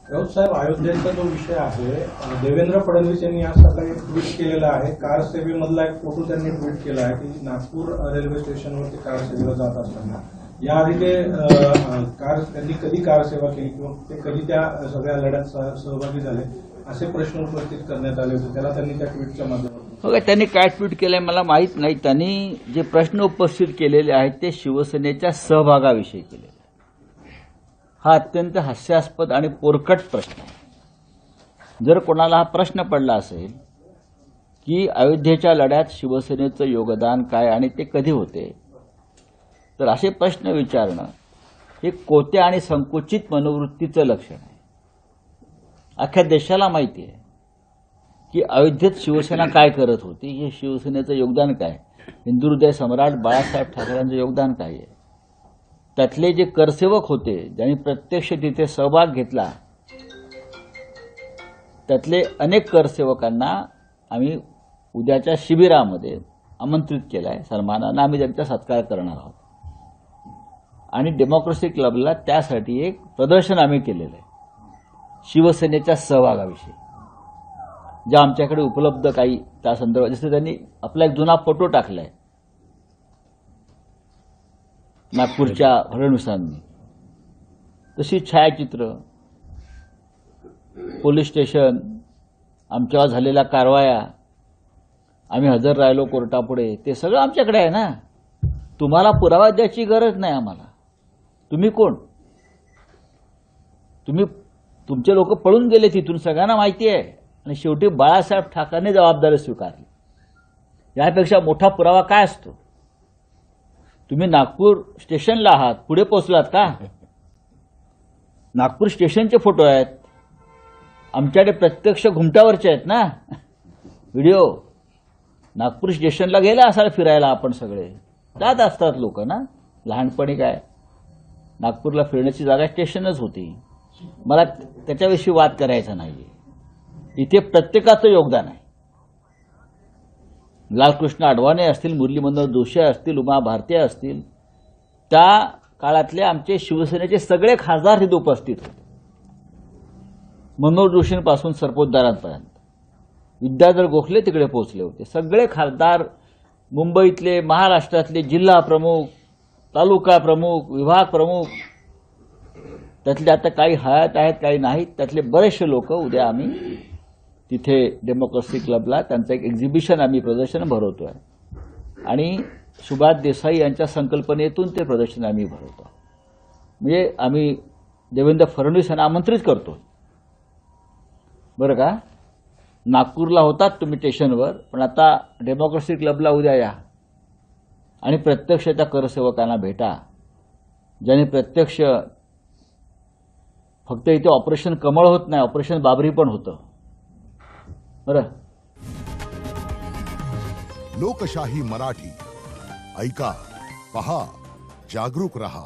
राऊत साहेब, अयोध्येचा जो विषय आहे, देवेंद्र फडणवीस यांनी आज सकाळी ट्विट केलेला आहे. कार सेवेमधला एक फोटो त्यांनी ट्विट केला आहे की नागपूर रेल्वे स्टेशनवर ते कार सेवेला जात असताना याआधी ते त्यांनी कधी कार सेवा केली किंवा ते कधी त्या सगळ्या लढ्यात सहभागी झाले असे प्रश्न उपस्थित करण्यात आले होते. त्याला त्यांनी त्या ट्विटच्या माध्यमातून बघा, त्यांनी काय ट्विट केलंय मला माहीत नाही. त्यांनी जे प्रश्न उपस्थित केलेले आहेत ते शिवसेनेच्या सहभागाविषयी केले. हा अत्यंत हास्यास्पद आणि पोरकट प्रश्न आहे. जर कोणाला हा प्रश्न पडला असेल की अयोध्येच्या लढ्यात शिवसेनेचं योगदान काय आणि ते कधी होते, तर असे प्रश्न विचारणं हे कोत्या आणि संकुचित मनोवृत्तीचं लक्षण आहे. अख्ख्या देशाला माहिती आहे की अयोध्येत शिवसेना काय करत होती, हे शिवसेनेचं योगदान काय, हिंदुहृदय सम्राट बाळासाहेब ठाकरेंचं योगदान काय आहे. त्यातले जे करसेवक होते ज्यांनी प्रत्यक्ष तिथे सहभाग घेतला, त्यातले अनेक करसेवकांना आम्ही उद्याच्या शिबिरामध्ये आमंत्रित केलं आहे. सन्मानानं आम्ही त्यांचा सत्कार करणार आहोत आणि डेमोक्रेसी क्लबला त्यासाठी एक प्रदर्शन आम्ही केलेलं आहे शिवसेनेच्या सहभागाविषयी. ज्या आमच्याकडे उपलब्ध काही त्या संदर्भात, जसं त्यांनी आपला एक जुना फोटो टाकलाय नागपूरच्या फडणवीसांनी, तशी छायाचित्र, पोलीस स्टेशन, आमच्यावर झालेल्या कारवाया, आम्ही हजर राहिलो कोर्टापुढे, ते सगळं आमच्याकडे आहे ना. तुम्हाला पुरावा द्यायची गरज नाही आम्हाला. तुम्ही कोण? तुमचे लोक पळून गेले तिथून, सगळ्यांना माहिती आहे. आणि शेवटी बाळासाहेब ठाकरेंनी जबाबदारी स्वीकारली. यापेक्षा मोठा पुरावा काय असतो? तुम्ही नागपूर स्टेशनला आहात, पुढे पोहोचलात का? नागपूर स्टेशनचे फोटो आहेत आमच्याकडे, प्रत्यक्ष घुमटावरचे आहेत ना व्हिडिओ. नागपूर स्टेशनला गेला असाल फिरायला, आपण सगळे जात असतात लोक ना. लहानपणी काय नागपूरला फिरण्याची जागा स्टेशनच होती. मला त्याच्याविषयी वाद करायचा नाही. इथे प्रत्येकाचं योगदान आहे. लालकृष्ण अडवाणी असतील, मुरली मनोहर जोशी असतील, उमा भारती असतील, त्या काळातले आमचे शिवसेनेचे सगळे खासदार तिथे उपस्थित होते. मनोहर जोशींपासून सरपोतदारांपर्यंत. विद्याधर गोखले तिकडे पोहोचले होते. सगळे खासदार, मुंबईतले, महाराष्ट्रातले जिल्हा प्रमुख, तालुका प्रमुख, विभाग प्रमुख, त्यातले आता काही हयात आहेत काही नाहीत, त्यातले बरेचसे लोक उद्या आम्ही तिथे डेमोक्रेसी क्लबला त्यांचं एक एक्झिबिशन, आम्ही प्रदर्शन भरवतोय आणि सुभाष देसाई यांच्या संकल्पनेतून ते प्रदर्शन आम्ही भरवतो. म्हणजे आम्ही देवेंद्र फडणवीस यांना आमंत्रित करतो. बरं का, नागपूरला होतात तुम्ही स्टेशनवर, पण आता डेमोक्रेसी क्लबला उद्या या आणि प्रत्यक्ष त्या करसेवकांना भेटा, ज्याने प्रत्यक्ष फक्त इथे ऑपरेशन कमळ होत नाही, ऑपरेशन बाबरी पण होतं. बरं. लोकशाही मराठी ऐका, पहा, जागरूक रहा.